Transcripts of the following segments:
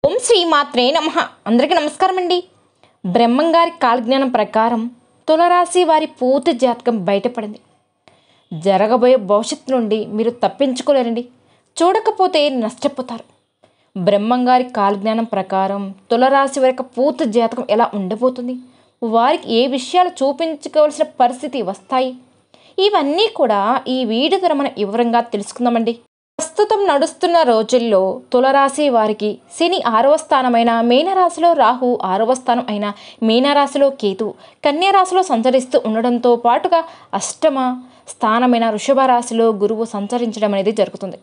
ఓం శ్రీ మాత్రే నమః. అందరికీ నమస్కారం అండి. బ్రహ్మంగారి కాలజ్ఞానం ప్రకారం తులరాశి వారి పూర్తి జాతకం బయటపడింది. జరగబోయే భవిష్యత్తు నుండి మీరు తప్పించుకోలేరండి. చూడకపోతే నష్టపోతారు. బ్రహ్మంగారి కాలజ్ఞానం ప్రకారం తులరాశి వారి యొక్క పూర్తి జాతకం ఎలా ఉండబోతుంది, వారికి ఏ విషయాలు చూపించుకోవాల్సిన పరిస్థితి వస్తాయి, ఇవన్నీ కూడా ఈ వీడియో ద్వారా మనం వివరంగా తెలుసుకుందామండి. ప్రస్తుతం నడుస్తున్న రోజుల్లో తులరాశి వారికి శని 6వ స్థానమైన మీనరాశిలో రాహు, 6వ స్థానం అయిన మీనరాశిలో కేతు, కన్యారాశిలో సంచరిస్తూ ఉండడంతో పాటుగా అష్టమ స్థానమైన వృషభ రాశిలో గురువు సంచరించడం అనేది జరుగుతుంది.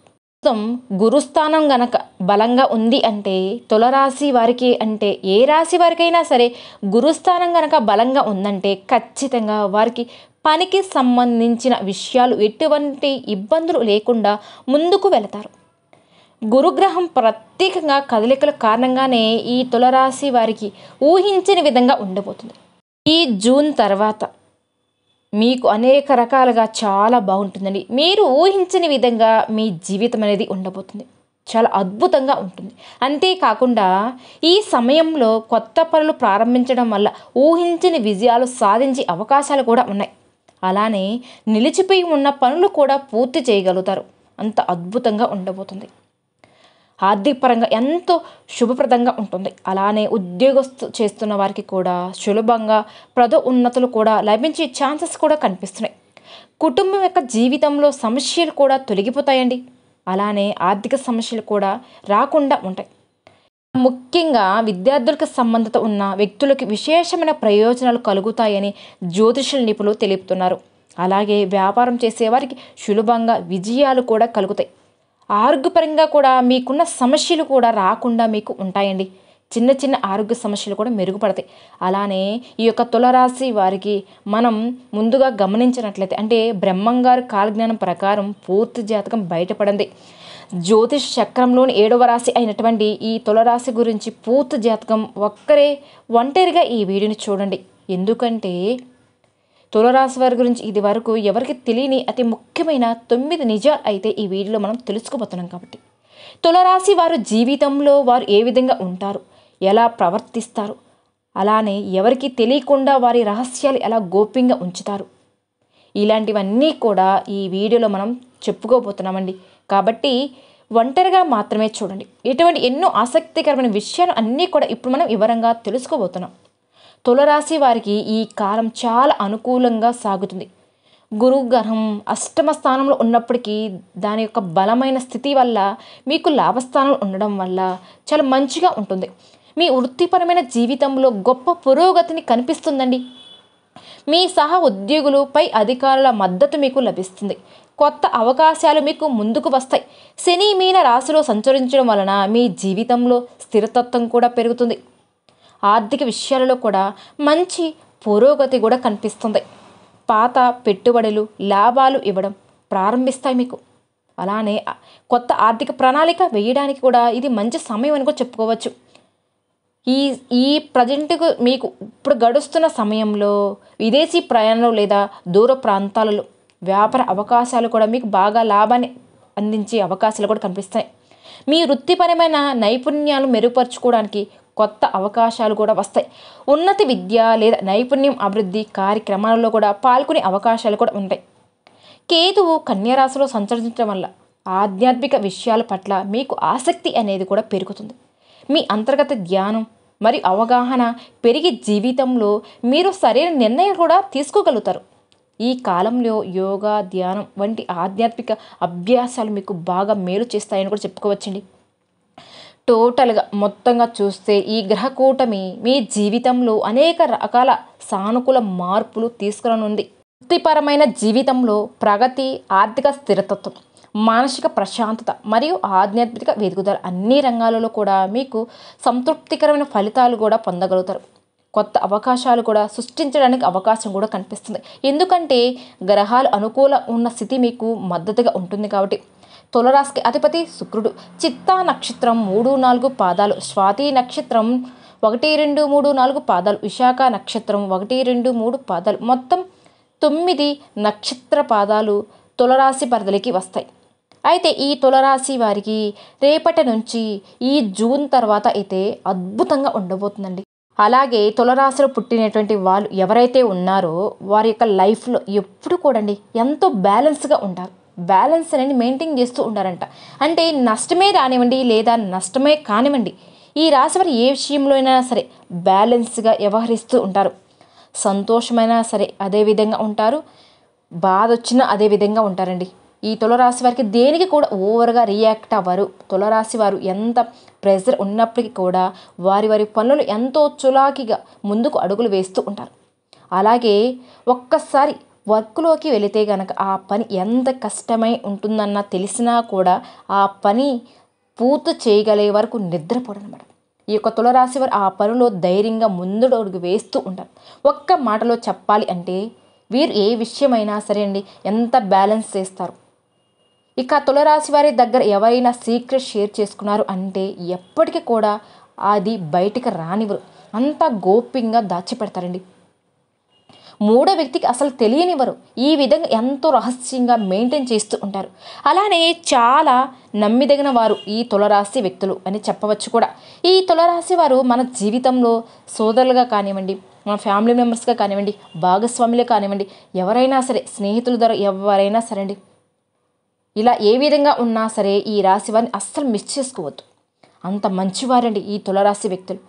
ప్రస్తుతం గురుస్థానం గనక బలంగా ఉంది అంటే తులరాశి వారికి అంటే ఏ రాశి వారికైనా సరే గురుస్థానం గనక బలంగా ఉందంటే ఖచ్చితంగా వారికి పనికి సంబంధించిన విషయాలు ఎటువంటి ఇబ్బందులు లేకుండా ముందుకు వెళతారు. గురుగ్రహం ప్రత్యేకంగా కదలికల కారణంగానే ఈ తులరాశి వారికి ఊహించని విధంగా ఉండబోతుంది. ఈ జూన్ తర్వాత మీకు అనేక రకాలుగా చాలా బాగుంటుందండి. మీరు ఊహించని విధంగా మీ జీవితం అనేది ఉండబోతుంది. చాలా అద్భుతంగా ఉంటుంది. అంతేకాకుండా ఈ సమయంలో కొత్త పనులు ప్రారంభించడం వల్ల ఊహించని విజయాలు సాధించే అవకాశాలు కూడా ఉన్నాయి. అలానే నిలిచిపోయి ఉన్న పనులు కూడా పూర్తి చేయగలుగుతారు. అంత అద్భుతంగా ఉండబోతుంది. ఆర్థిక పరంగా ఎంతో శుభప్రదంగా ఉంటుంది. అలానే ఉద్యోగస్తు చేస్తున్న వారికి కూడా సులభంగా ఉన్నతులు కూడా లభించే ఛాన్సెస్ కూడా కనిపిస్తున్నాయి. కుటుంబం యొక్క జీవితంలో సమస్యలు కూడా తొలగిపోతాయండి. అలానే ఆర్థిక సమస్యలు కూడా రాకుండా ఉంటాయి. ముఖ్యంగా విద్యార్థులకు సంబంధిత ఉన్న వ్యక్తులకి విశేషమైన ప్రయోజనాలు కలుగుతాయని జ్యోతిషుల నిపుణులు తెలుపుతున్నారు. అలాగే వ్యాపారం చేసేవారికి సులభంగా విజయాలు కూడా కలుగుతాయి. ఆరోగ్యపరంగా కూడా మీకున్న సమస్యలు కూడా రాకుండా మీకు ఉంటాయండి. చిన్న చిన్న ఆరోగ్య సమస్యలు కూడా మెరుగుపడతాయి. అలానే ఈ యొక్క తులరాశి వారికి మనం ముందుగా గమనించినట్లయితే అంటే బ్రహ్మంగారి కాలజ్ఞానం ప్రకారం పూర్తి జాతకం బయటపడింది. జ్యోతిష్ చక్రంలోని 7వ రాశి అయినటువంటి ఈ తులరాశి గురించి పూర్తి జాతకం ఒంటరిగా ఈ వీడియోని చూడండి. ఎందుకంటే తులరాశి వారి గురించి ఇది వరకు ఎవరికి తెలియని అతి ముఖ్యమైన 9 నిజాలు అయితే ఈ వీడియోలో మనం తెలుసుకోబోతున్నాం. కాబట్టి తులరాశి వారు జీవితంలో వారు ఏ విధంగా ఉంటారు, ఎలా ప్రవర్తిస్తారు, అలానే ఎవరికి తెలియకుండా వారి రహస్యాలు ఎలా గోప్యంగా ఉంచుతారు, ఇలాంటివన్నీ కూడా ఈ వీడియోలో మనం చెప్పుకోబోతున్నామండి. కాబట్టి ఒంటరిగా మాత్రమే చూడండి. ఇటువంటి ఎన్నో ఆసక్తికరమైన విషయాలు అన్నీ కూడా ఇప్పుడు మనం వివరంగా తెలుసుకోబోతున్నాం. తులరాశి వారికి ఈ కాలం చాలా అనుకూలంగా సాగుతుంది. గురుగ్రహం అష్టమ స్థానంలో ఉన్నప్పటికీ దాని యొక్క బలమైన స్థితి వల్ల మీకు లాభస్థానంలో ఉండడం వల్ల చాలా మంచిగా ఉంటుంది. మీ వృత్తిపరమైన జీవితంలో గొప్ప పురోగతిని కనిపిస్తుందండి. మీ సహ ఉద్యోగులు పై అధికారుల మద్దతు మీకు లభిస్తుంది. కొత్త అవకాశాలు మీకు ముందుకు వస్తాయి. శని మీన రాశిలో సంచరించడం వలన మీ జీవితంలో స్థిరతత్వం కూడా పెరుగుతుంది. ఆర్థిక విషయాలలో కూడా మంచి పురోగతి కూడా కనిపిస్తుంది. పాత పెట్టుబడులు లాభాలు ఇవ్వడం ప్రారంభిస్తాయి మీకు. అలానే కొత్త ఆర్థిక ప్రణాళిక వేయడానికి కూడా ఇది మంచి సమయం అని కూడా చెప్పుకోవచ్చు. ఈ ప్రజెంట్కు మీకు ఇప్పుడు గడుస్తున్న సమయంలో విదేశీ ప్రయాణాలు లేదా దూర ప్రాంతాలలో వ్యాపార అవకాశాలు కూడా మీకు బాగా లాభాన్ని అందించే అవకాశాలు కూడా కనిపిస్తాయి. మీ వృత్తిపరమైన నైపుణ్యాలు మెరుగుపరుచుకోవడానికి కొత్త అవకాశాలు కూడా వస్తాయి. ఉన్నత విద్య లేదా నైపుణ్యం అభివృద్ధి కార్యక్రమాలలో కూడా పాల్గొనే అవకాశాలు కూడా ఉంటాయి. కేతువు కన్యారాశిలో సంచరించడం వల్ల ఆధ్యాత్మిక విషయాల పట్ల మీకు ఆసక్తి అనేది కూడా పెరుగుతుంది. మీ అంతర్గత ధ్యానం మరియు అవగాహన పెరిగి జీవితంలో మీరు సరైన నిర్ణయం కూడా తీసుకోగలుగుతారు. ఈ కాలంలో యోగా, ధ్యానం వంటి ఆధ్యాత్మిక అభ్యాసాలు మీకు బాగా మేలు చేస్తాయని కూడా చెప్పుకోవచ్చండి. టోటల్గా మొత్తంగా చూస్తే ఈ గ్రహ కూటమి మీ జీవితంలో అనేక రకాల సానుకూల మార్పులు తీసుకురానుంది. వృత్తిపరమైన జీవితంలో ప్రగతి, ఆర్థిక స్థిరతత్వం, మానసిక ప్రశాంతత మరియు ఆధ్యాత్మిక ఎదుగుదల అన్ని రంగాలలో కూడా మీకు సంతృప్తికరమైన ఫలితాలు కూడా పొందగలుగుతారు. కొత్త అవకాశాలు కూడా సృష్టించడానికి అవకాశం కూడా కనిపిస్తుంది. ఎందుకంటే గ్రహాలు అనుకూల ఉన్న స్థితి మీకు మద్దతుగా ఉంటుంది. కాబట్టి తులరాశికి అధిపతి శుక్రుడు. చిత్తా నక్షత్రం 3-4 పాదాలు, స్వాతి నక్షత్రం 1-2-3-4 పాదాలు, విశాఖ నక్షత్రం 1-2-3 పాదాలు, మొత్తం 9 నక్షత్ర పాదాలు తులరాశి పరిధిలోకి వస్తాయి. అయితే ఈ తులరాశి వారికి రేపటి నుంచి ఈ జూన్ తర్వాత అయితే అద్భుతంగా ఉండబోతుందండి. అలాగే తులరాశిలో పుట్టినటువంటి వాళ్ళు ఎవరైతే ఉన్నారో వారి యొక్క లైఫ్లో ఎప్పుడు కూడండి ఎంతో బ్యాలెన్స్గా ఉంటారు. బ్యాలెన్స్ అనేది మెయింటైన్ చేస్తూ ఉంటారంట. అంటే నష్టమే రానివ్వండి లేదా నష్టమే కానివ్వండి, ఈ రాశి వారు ఏ విషయంలో అయినా సరే బ్యాలెన్స్గా వ్యవహరిస్తూ ఉంటారు. సంతోషమైనా సరే అదే విధంగా ఉంటారు, బాధ వచ్చినా అదే విధంగా ఉంటారండి. ఈ తులరాశి వారికి దేనికి కూడా ఓవర్గా రియాక్ట్ అవ్వరు. తులరాశి వారు ఎంత ప్రెజర్ ఉన్నప్పటికీ కూడా వారి వారి పనులు ఎంతో చులాకిగా ముందుకు అడుగులు వేస్తూ ఉంటారు. అలాగే ఒక్కసారి వర్క్లోకి వెళితే గనక ఆ పని ఎంత కష్టమై ఉంటుందన్న తెలిసినా కూడా ఆ పని పూర్తి చేయగలిగే వరకు నిద్రపోడనమాట. ఈ యొక్క తులరాశి వారు ఆ పనిలో ధైర్యంగా ముందు అడుగు వేస్తూ ఉంటారు. ఒక్క మాటలో చెప్పాలి అంటే వీరు ఏ విషయమైనా సరే అండి ఎంత బ్యాలెన్స్ చేస్తారు. ఇక తులరాశి వారి దగ్గర ఎవరైనా సీక్రెట్ షేర్ చేసుకున్నారు అంటే ఎప్పటికీ కూడా అది బయటికి రానివ్వరు. అంతా గోప్యంగా దాచిపెడతారండి. మూడో వ్యక్తికి అసలు తెలియనివ్వరు. ఈ విధంగా ఎంతో రహస్యంగా మెయింటైన్ చేస్తూ ఉంటారు. అలానే చాలా నమ్మిదగిన వారు ఈ తులరాశి వ్యక్తులు అని చెప్పవచ్చు కూడా. ఈ తులరాశి వారు మన జీవితంలో సోదరులుగా కానివ్వండి, మన ఫ్యామిలీ మెంబర్స్గా కానివ్వండి, భాగస్వాములు కానివ్వండి, ఎవరైనా సరే స్నేహితుల ద్వారా ఎవరైనా సరే అండి, ఇలా ఏ విధంగా ఉన్నా సరే ఈ రాశి వారిని అస్సలు మిస్ చేసుకోవద్దు. అంత మంచివారండి ఈ తులరాశి వ్యక్తులు.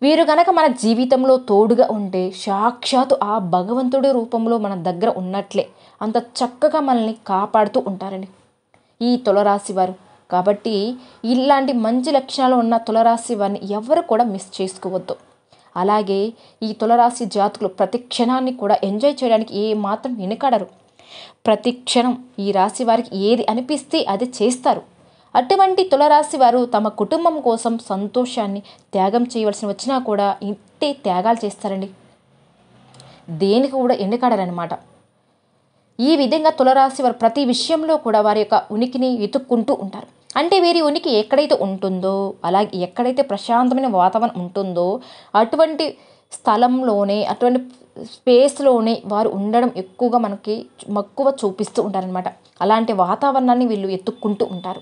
వీరు గనక మన జీవితంలో తోడుగా ఉంటే సాక్షాత్తు ఆ భగవంతుడి రూపంలో మన దగ్గర ఉన్నట్లే. అంత చక్కగా మనల్ని కాపాడుతూ ఉంటారండి ఈ తులరాశి వారు. కాబట్టి ఇలాంటి మంచి లక్షణాలు ఉన్న తులరాశి వారిని ఎవరు కూడా మిస్ చేసుకోవద్దు. అలాగే ఈ తులరాశి జాతకులు ప్రతి క్షణాన్ని కూడా ఎంజాయ్ చేయడానికి ఏ మాత్రం వెనుకాడరు. ప్రతి క్షణం ఈ రాశి వారికి ఏది అనిపిస్తే అది చేస్తారు. అటువంటి తులరాశి వారు తమ కుటుంబం కోసం సంతోషాన్ని త్యాగం చేయవలసి వచ్చినా కూడా ఇంతే త్యాగాలు చేస్తారండి. దేనికి కూడా వెనుకాడరనమాట. ఈ విధంగా తులరాశి వారు ప్రతి విషయంలో కూడా వారి యొక్క ఉనికిని వెతుక్కుంటూ ఉంటారు. అంటే వీరి ఉనికి ఎక్కడైతే ఉంటుందో, అలాగే ఎక్కడైతే ప్రశాంతమైన వాతావరణం ఉంటుందో అటువంటి స్థలంలోనే, అటువంటి స్పేస్లోనే వారు ఉండడం ఎక్కువగా మనకి మక్కువ చూపిస్తూ ఉంటారనమాట. అలాంటి వాతావరణాన్ని వీళ్ళు ఎత్తుక్కుంటూ ఉంటారు.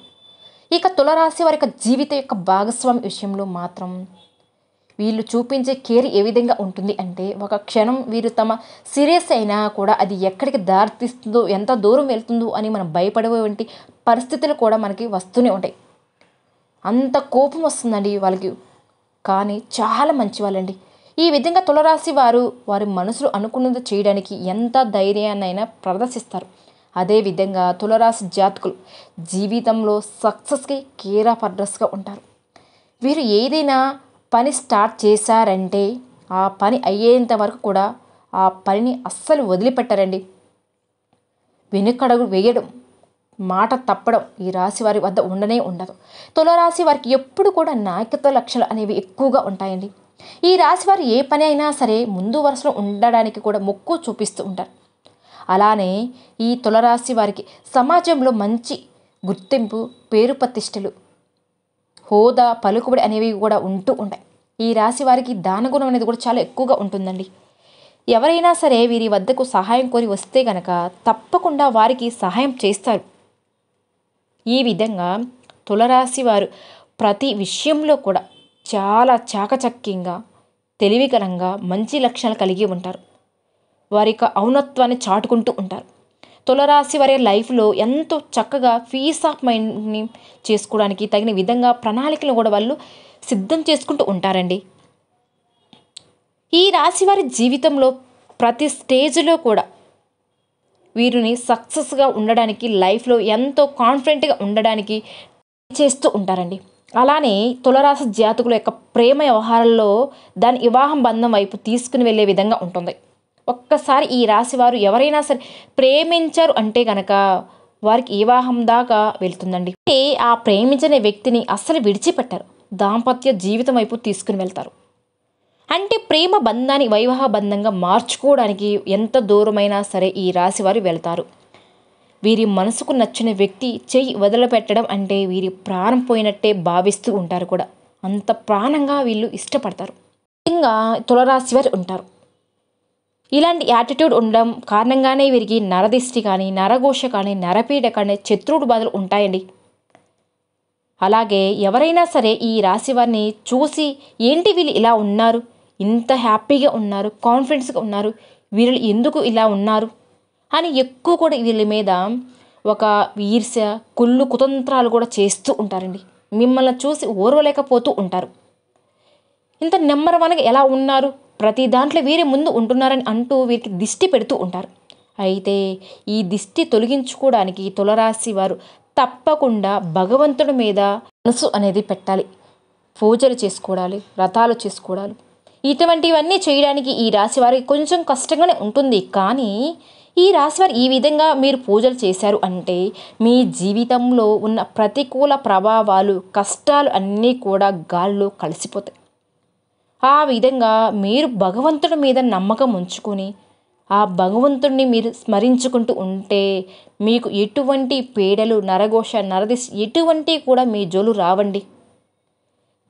ఇక తులరాశి వారి యొక్క జీవిత యొక్క భాగస్వామి విషయంలో మాత్రం వీళ్ళు చూపించే కేర్ ఏ విధంగా ఉంటుంది అంటే, ఒక క్షణం వీరు తమ సీరియస్ అయినా కూడా అది ఎక్కడికి దారితీస్తుందో, ఎంత దూరం వెళ్తుందో అని మనం భయపడేటువంటి పరిస్థితులు కూడా మనకి వస్తూనే ఉంటాయి. అంత కోపం వస్తుందండి వాళ్ళకి. కానీ చాలా మంచి వాళ్ళండి. ఈ విధంగా తులరాశి వారు వారి మనసులో అనుకున్నది చేయడానికి ఎంత ధైర్యాన్నైనా ప్రదర్శిస్తారు. అదేవిధంగా తులరాశి జాతకులు జీవితంలో సక్సెస్కి కేర్ ఆఫ్ అడ్రస్గా ఉంటారు. వీరు ఏదైనా పని స్టార్ట్ చేశారంటే ఆ పని అయ్యేంత వరకు కూడా ఆ పనిని అస్సలు వదిలిపెట్టారండి. వెనుకడుగు వేయడం, మాట తప్పడం ఈ రాశి వారి వద్ద ఉండనే ఉండదు. తులరాశి వారికి ఎప్పుడు కూడా నాయకత్వ లక్షణాలు అనేవి ఎక్కువగా ఉంటాయండి. ఈ రాశి వారు ఏ పని అయినా సరే ముందు వరుసలో ఉండడానికి కూడా మొక్కు చూపిస్తూ ఉంటారు. అలానే ఈ తులరాశి వారికి సమాజంలో మంచి గుర్తింపు, పేరు ప్రతిష్టలు, హోదా, పలుకుబడి అనేవి కూడా ఉంటూ ఉంటాయి. ఈ రాశి వారికి దానగుణం అనేది కూడా చాలా ఎక్కువగా ఉంటుందండి. ఎవరైనా సరే వీరి వద్దకు సహాయం కోరి వస్తే గనక తప్పకుండా వారికి సహాయం చేస్తారు. ఈ విధంగా తులరాశి వారు ప్రతి విషయంలో కూడా చాలా చాకచక్యంగా, తెలివికరంగా, మంచి లక్షణాలు కలిగి ఉంటారు. వారి యొక్క ఔన్నత్వాన్ని చాటుకుంటూ ఉంటారు. తులరాశి వారి లైఫ్లో ఎంతో చక్కగా పీస్ ఆఫ్ మైండ్ని చేసుకోవడానికి తగిన విధంగా ప్రణాళికలు కూడా వాళ్ళు సిద్ధం చేసుకుంటూ ఉంటారండి. ఈ రాశి వారి జీవితంలో ప్రతి స్టేజ్లో కూడా వీరిని సక్సెస్గా ఉండడానికి, లైఫ్లో ఎంతో కాన్ఫిడెంట్గా ఉండడానికి చేస్తూ ఉంటారండి. అలానే తులరాశి జాతకుల యొక్క ప్రేమ వ్యవహారాల్లో దాని వివాహం బంధం వైపు తీసుకుని వెళ్ళే విధంగా ఉంటుంది. ఒక్కసారి ఈ రాశి వారు ఎవరైనా సరే ప్రేమించారు అంటే కనుక వారికి వివాహం దాకా వెళ్తుందండి. అంటే ఆ ప్రేమించిన వ్యక్తిని అస్సలు విడిచిపెట్టారు. దాంపత్య జీవితం వైపు తీసుకుని వెళ్తారు. అంటే ప్రేమ బంధాన్ని వైవాహ బంధంగా మార్చుకోవడానికి ఎంత దూరమైనా సరే ఈ రాశి వారు వెళ్తారు. వీరి మనసుకు నచ్చిన వ్యక్తి చెయ్యి వదిలిపెట్టడం అంటే వీరి ప్రాణం పోయినట్టే భావిస్తూ ఉంటారు కూడా. అంత ప్రాణంగా వీళ్ళు ఇష్టపడతారు. ఇంకా తులరాశి వారు ఉంటారు. ఇలాంటి యాటిట్యూడ్ ఉండడం కారణంగానే వీరికి నరదిష్టి కానీ, నరఘోష కానీ, నరపీడ కానీ, శత్రువుడు బాధలు ఉంటాయండి. అలాగే ఎవరైనా సరే ఈ రాశి వారిని చూసి ఏంటి వీళ్ళు ఇలా ఉన్నారు, ఇంత హ్యాపీగా ఉన్నారు, కాన్ఫిడెన్స్గా ఉన్నారు, వీళ్ళు ఎందుకు ఇలా ఉన్నారు అని ఎక్కువ కూడా వీళ్ళ మీద ఒక ఈర్ష్య, కుళ్ళు, కుతంత్రాలు కూడా చేస్తూ ఉంటారండి. మిమ్మల్ని చూసి ఓర్వలేకపోతూ ఉంటారు. ఇంత నెంబర్ వన్గా ఎలా ఉన్నారు, ప్రతి దాంట్లో వీరి ముందు ఉంటున్నారని అంటూ వీరికి దిష్టి పెడుతూ ఉంటారు. అయితే ఈ దిష్టి తొలగించుకోవడానికి తులరాశి వారు తప్పకుండా భగవంతుడి మీద మనసు అనేది పెట్టాలి. పూజలు చేసుకోవాలి, వ్రతాలు చేసుకోవాలి. ఇటువంటివన్నీ చేయడానికి ఈ రాశి వారికి కొంచెం కష్టంగానే ఉంటుంది. కానీ ఈ రాశివారు ఈ విధంగా మీరు పూజలు చేశారు అంటే మీ జీవితంలో ఉన్న ప్రతికూల ప్రభావాలు, కష్టాలు అన్నీ కూడా గాల్లో కలిసిపోతాయి. ఆ విధంగా మీరు భగవంతుడి మీద నమ్మకం ఉంచుకొని ఆ భగవంతుడిని మీరు స్మరించుకుంటూ ఉంటే మీకు ఎటువంటి పీడలు, నరఘోష, నరదిశ ఎటువంటి కూడా మీ జోలు రావండి.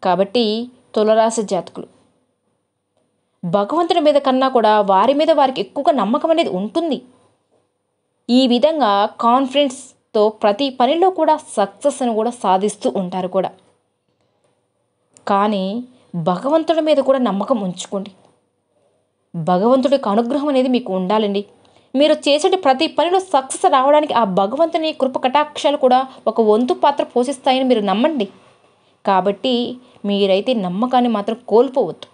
కాబట్టి తులరాశి జాతకులు భగవంతుడి మీద కన్నా కూడా వారి మీద వారికి ఎక్కువగా నమ్మకం అనేది ఉంటుంది. ఈ విధంగా కాన్ఫిడెన్స్తో ప్రతి పనిలో కూడా సక్సెస్ని కూడా సాధిస్తూ ఉంటారు కూడా. కానీ భగవంతుడి మీద కూడా నమ్మకం ఉంచుకోండి. భగవంతుడికి అనుగ్రహం అనేది మీకు ఉండాలండి. మీరు చేసే ప్రతి పనిలో సక్సెస్ రావడానికి ఆ భగవంతుని కృప కటాక్షాలు కూడా ఒక వంతు పాత్ర పోషిస్తాయని మీరు నమ్మండి. కాబట్టి మీరైతే నమ్మకాన్ని మాత్రం కోల్పోవద్దు.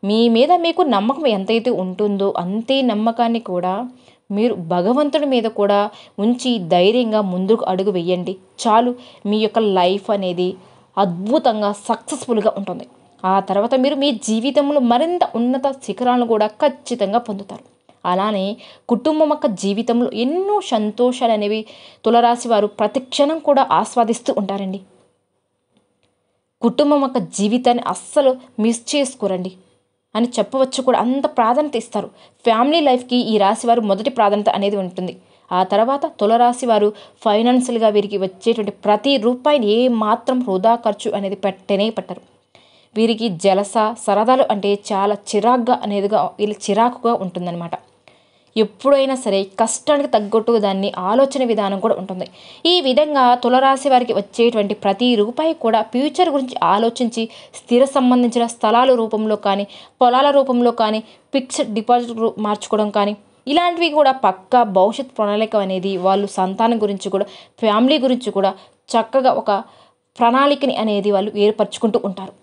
మీ మీద మీకు నమ్మకం ఎంతైతే ఉంటుందో అంతే నమ్మకాన్ని కూడా మీరు భగవంతుడి మీద కూడా ఉంచి ధైర్యంగా ముందుకు అడుగు వేయండి. చాలు, మీ యొక్క లైఫ్ అనేది అద్భుతంగా సక్సెస్ఫుల్గా ఉంటుంది. ఆ తర్వాత మీరు మీ జీవితంలో మరింత ఉన్నత శిఖరాలను కూడా ఖచ్చితంగా పొందుతారు. అలానే కుటుంబం యొక్క జీవితంలో ఎన్నో సంతోషాలు అనేవి తులరాశి వారు ప్రతి క్షణం కూడా ఆస్వాదిస్తూ ఉంటారండి. కుటుంబం యొక్క జీవితాన్ని అస్సలు మిస్ చేసుకోరండి అని చెప్పవచ్చు కూడా. అంత ప్రాధాన్యత ఇస్తారు. ఫ్యామిలీ లైఫ్కి ఈ రాశి వారు మొదటి ప్రాధాన్యత అనేది ఉంటుంది. ఆ తర్వాత తులరాశి వారు ఫైనాన్షియల్గా వీరికి వచ్చేటువంటి ప్రతి రూపాయిని ఏ మాత్రం వృధా ఖర్చు అనేది పెట్టనే పెట్టరు. వీరికి జలస, సరదాలు అంటే చాలా చిరాకుగా ఉంటుందన్నమాట. ఎప్పుడైనా సరే కష్టానికి తగ్గట్టు దాన్ని ఆలోచన విధానం కూడా ఉంటుంది. ఈ విధంగా తులరాశి వారికి వచ్చేటువంటి ప్రతి రూపాయి కూడా ఫ్యూచర్ గురించి ఆలోచించి స్థిర సంబంధించిన స్థలాల రూపంలో కానీ, పొలాల రూపంలో కానీ, ఫిక్స్డ్ డిపాజిట్ మార్చుకోవడం కానీ, ఇలాంటివి కూడా పక్కా భవిష్యత్ ప్రణాళిక అనేది వాళ్ళు సంతానం గురించి కూడా, ఫ్యామిలీ గురించి కూడా చక్కగా ఒక ప్రణాళికని అనేది వాళ్ళు ఏర్పరచుకుంటూ ఉంటారు,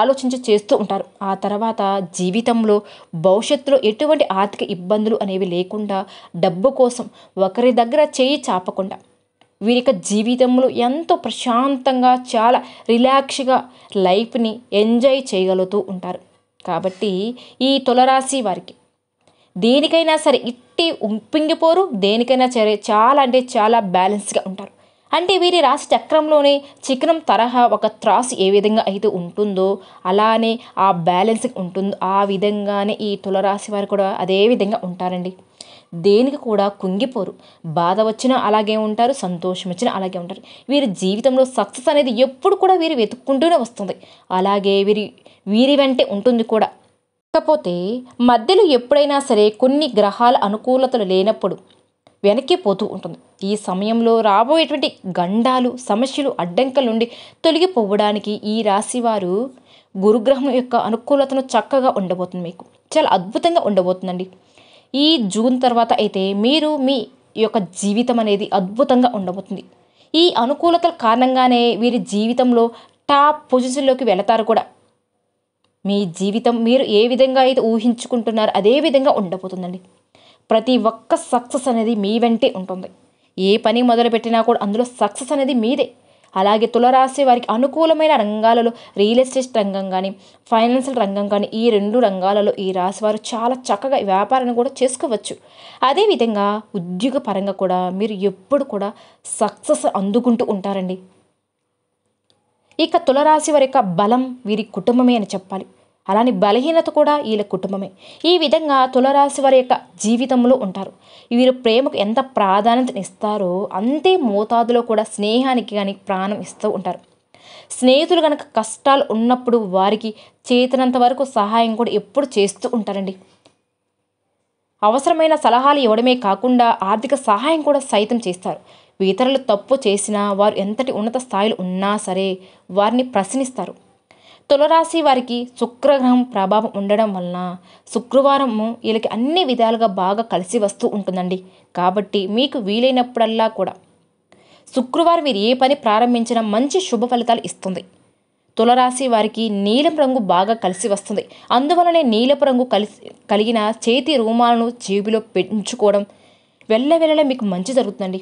ఆలోచించి చేస్తూ ఉంటారు. ఆ తర్వాత జీవితంలో భవిష్యత్తులో ఎటువంటి ఆర్థిక ఇబ్బందులు అనేవి లేకుండా, డబ్బు కోసం ఒకరి దగ్గర చేయి చాపకుండా వీరి జీవితంలో ఎంతో ప్రశాంతంగా చాలా రిలాక్స్గా లైఫ్ని ఎంజాయ్ చేయగలుగుతూ ఉంటారు. కాబట్టి ఈ తులరాశి వారికి దేనికైనా సరే ఇట్టి ఉప్పింగిపోరు, దేనికైనా సరే చాలా అంటే చాలా బ్యాలెన్స్గా ఉంటారు. అంటే వీరి రాశి చక్రంలోనే చిక్రం తరహా ఒక త్రాసు ఏ విధంగా అయితే ఉంటుందో అలానే ఆ బ్యాలెన్స్ ఉంటుందో ఆ విధంగానే ఈ తులరాశి వారు కూడా అదే విధంగా ఉంటారండి. దేనికి కూడా కుంగిపోరు. బాధ వచ్చినా అలాగే ఉంటారు, సంతోషం వచ్చినా అలాగే ఉంటారు. వీరి జీవితంలో సక్సెస్ అనేది ఎప్పుడు కూడా వీరు వెతుక్కుంటూనే వస్తుంది. అలాగే వీరి వెంటే ఉంటుంది కూడా. కాకపోతే మధ్యలో ఎప్పుడైనా సరే కొన్ని గ్రహాల అనుకూలతలు లేనప్పుడు వెనక్కిపోతూ ఉంటుంది. ఈ సమయంలో రాబోయేటువంటి గండాలు, సమస్యలు, అడ్డంకుల నుండి తొలగిపోవడానికి ఈ రాశివారు గురుగ్రహం యొక్క అనుకూలతను చక్కగా ఉండబోతుంది. మీకు చాలా అద్భుతంగా ఉండబోతుందండి. ఈ జూన్ తర్వాత అయితే మీ యొక్క జీవితం అనేది అద్భుతంగా ఉండబోతుంది. ఈ అనుకూలతల కారణంగానే వీరి జీవితంలో టాప్ పొజిషన్లోకి వెళతారు కూడా. మీ జీవితం మీరు ఏ విధంగా అయితే ఊహించుకుంటున్నారో అదే విధంగా ఉండబోతుందండి. ప్రతి ఒక్క సక్సెస్ అనేది మీ వెంటే ఉంటుంది. ఏ పని మొదలుపెట్టినా కూడా అందులో సక్సెస్ అనేది మీదే. అలాగే తులరాశి వారికి అనుకూలమైన రంగాలలో రియల్ ఎస్టేట్ రంగం కానీ, ఫైనాన్షియల్ రంగం కానీ, ఈ రెండు రంగాలలో ఈ రాశి వారు చాలా చక్కగా వ్యాపారాన్ని కూడా చేసుకోవచ్చు. అదేవిధంగా ఉద్యోగ పరంగా కూడా మీరు ఎప్పుడు కూడా సక్సెస్ అందుకుంటూ ఉంటారండి. ఇక తులరాశి వారి యొక్క బలం వీరి కుటుంబమే అని చెప్పాలి. అలానే బలహీనత కూడా వీళ్ళ కుటుంబమే. ఈ విధంగా తులరాశి వారి యొక్క జీవితంలో ఉంటారు. వీరు ప్రేమకు ఎంత ప్రాధాన్యత ఇస్తారో అంతే మోతాదులో కూడా స్నేహానికి కానీ ప్రాణం ఇస్తూ ఉంటారు. స్నేహితులు కనుక కష్టాలు ఉన్నప్పుడు వారికి చేతనంత వరకు సహాయం కూడా ఎప్పుడు చేస్తూ ఉంటారండి. అవసరమైన సలహాలు ఇవ్వడమే కాకుండా ఆర్థిక సహాయం కూడా సైతం చేస్తారు. ఇతరులు తప్పు చేసినా, వారు ఎంతటి ఉన్నత స్థాయిలో ఉన్నా సరే వారిని ప్రశ్నిస్తారు. తులరాశి వారికి శుక్రగ్రహం ప్రభావం ఉండడం వలన శుక్రవారము వీళ్ళకి అన్ని విధాలుగా బాగా కలిసి వస్తూ ఉంటుందండి. కాబట్టి మీకు వీలైనప్పుడల్లా కూడా శుక్రవారం మీరు ఏ పని ప్రారంభించినా మంచి శుభ ఫలితాలు ఇస్తుంది. తులరాశి వారికి నీలం రంగు బాగా కలిసి వస్తుంది. అందువలనే నీలపు రంగు కలిగిన చేతి రుమాలను జేబులో పెంచుకోవడం వెళ్ళ మీకు మంచి జరుగుతుందండి.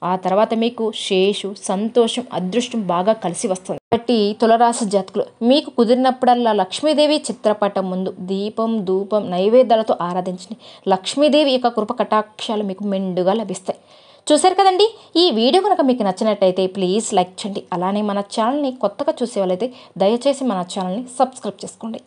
ఆ తర్వాత మీకు శేషు, సంతోషం, అదృష్టం బాగా కలిసి వస్తుంది. కాబట్టి తులరాశి జాతకులు మీకు కుదిరినప్పుడల్లా లక్ష్మీదేవి చిత్రపటం ముందు దీపం, ధూపం, నైవేద్యాలతో ఆరాధించండి. లక్ష్మీదేవి యొక్క కృప కటాక్షాలు మీకు మెండుగా లభిస్తాయి. చూశారు కదండి. ఈ వీడియో కనుక మీకు నచ్చినట్టయితే ప్లీజ్ లైక్ చేయండి. అలానే మన ఛానల్ని కొత్తగా చూసే వాళ్ళైతే దయచేసి మన ఛానల్ని సబ్స్క్రైబ్ చేసుకోండి.